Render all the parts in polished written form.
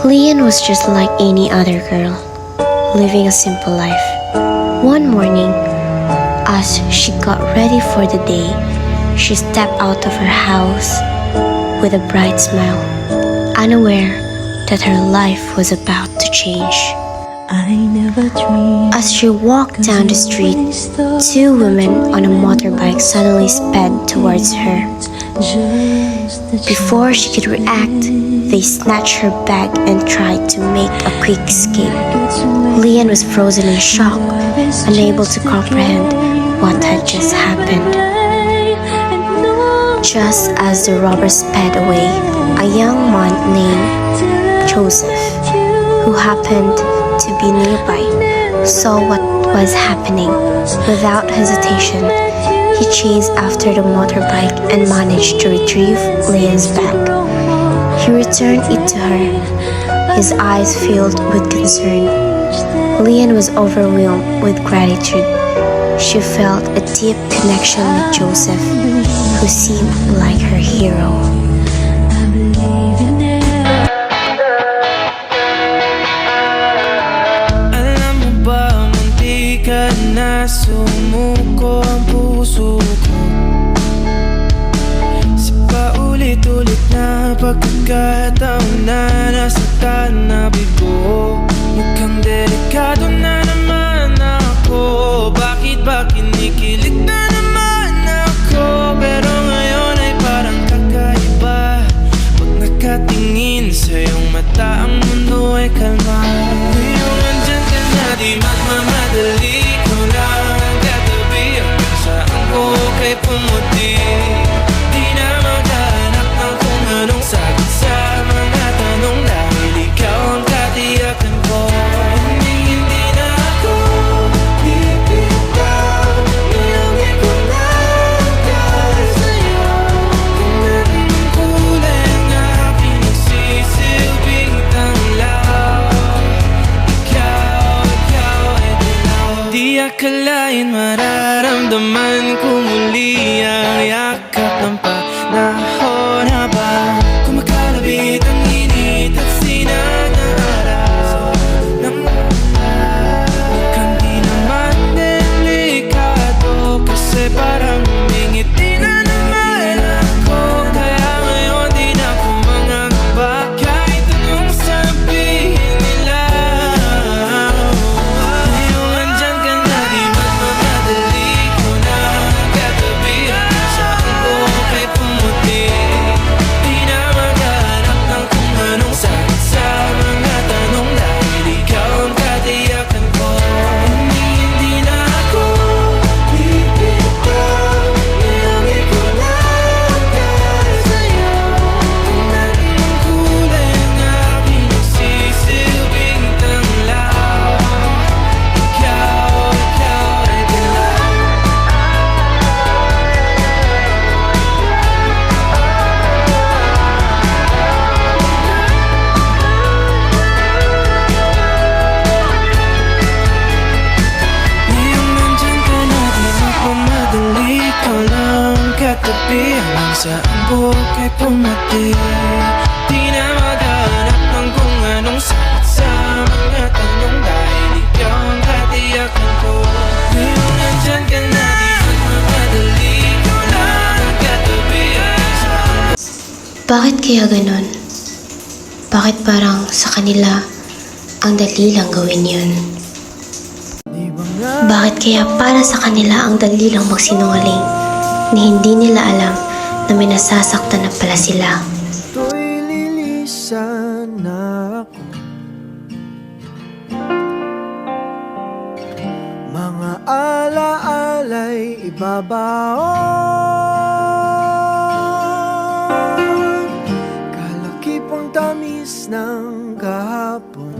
Lian was just like any other girl, living a simple life. One morning, as she got ready for the day, she stepped out of her house with a bright smile, unaware that her life was about to change. As she walked down the street, two women on a motorbike suddenly sped towards her. Before she could react, they snatched her bag and tried to make a quick escape. Lian was frozen in shock, unable to comprehend what had just happened. Just as the robbers sped away, a young man named Joseph, who happened to be nearby, saw what was happening. Without hesitation, he chased after the motorbike and managed to retrieve Lian's bag. He returned it to her, his eyes filled with concern. Lian was overwhelmed with gratitude. She felt a deep connection with Joseph, who seemed like her hero. Na sumuko ang puso ko sa paulit-ulit na pagkakataon na nasaktan na bigo. Mukhang delikado na naman ako. Bakit ba kinikilig na naman ako? Pero ngayon ay parang kakaiba. Pag nakatingin sa iyong mata, ang mundo ay kalma. Ngayong andyan ka na, di magmamadali. Kay pumuti, di na maghanap ng kung anong sagot sa mga tanong dahil ikaw ang katiyakan ko. Hindi na ako bibitaw, ngayong ikaw na dahil sa'yo. Kung natin ang kulay ang aking nagsisilbing tanglaw, ikaw ay dilaw. Di akalain mararamdaman ko muli ang yakap ng panahon habang kumakalabit ang init at sinag na araw ng ulan. Mukhang di naman delikado kasi parang umingiti na naman ako. Kaya ngayon di na ako mangangamba kahit anong sabihin nila. Ngayon andyan ka na, di magmamadali. Katabi hanggang saan buhay pumati. Di na maghanap ng kung anong sagot sa mga tanong dahil ikaw ang katiyakan ko. Ngayon nandyan ka na, di magmamadali. Ikaw lang ang katabi hanggang saan. Bakit kaya ganon? Bakit parang sa kanila ang dali lang gawin yun? Bakit kaya para sa kanila ang dali lang magsinungaling? Ni hindi nila alam na may nasasaktan na pala sila. To'y lilisan na ako. Mga alaala'y ibabaon. Kalakipang tamis ng kahapon.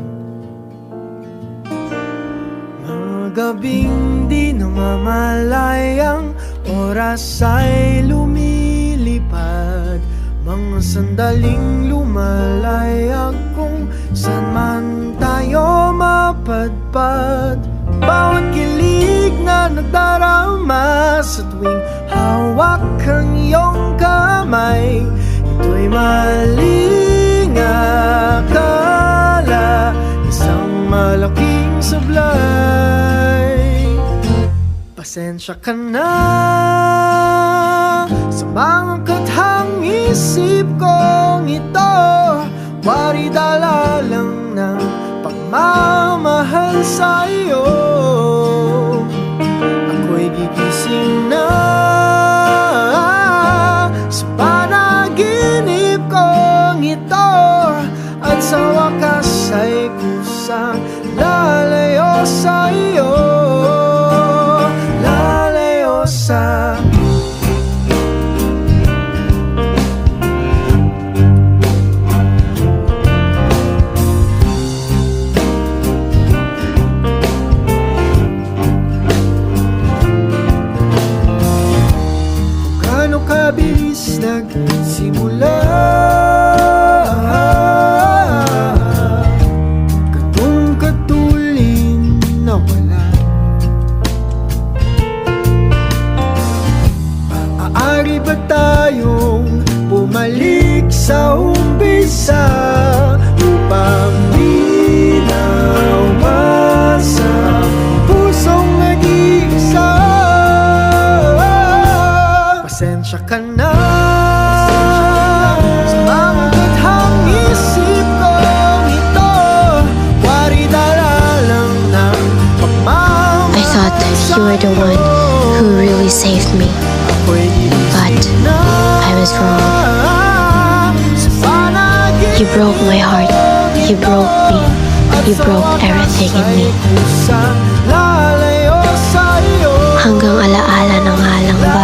Mga gabing di namamalayang oras ay lumilipad. Mga sandaling lumalayag kung saan man tayo mapadpad. Bawat kilig na nagdarama sa tuwing hawak ang iyong kamay, ito'y malingap. sablay. Pasensya ka na sa mga kathang isip kong ito. Wari dala lang ng pagmamahal sa iyo. Ako'y gigising na sa panaginip kong ito, at sa wakas ay kusang lalayo sa iyo. Lalayo sa gaano kabilis nagsimula, katong katulin na wala. Maaari ba tayong bumalik sa umpisa upang binawasan pusong nag-iisa? Pasensya ka na sa mga kathang isip kong ito. Wari dala lang ng pagmamahal. I thought you were the one who really saved me, but I was wrong. You broke my heart, you broke me, you broke everything in me. Hanggang alaala na nga lang ba?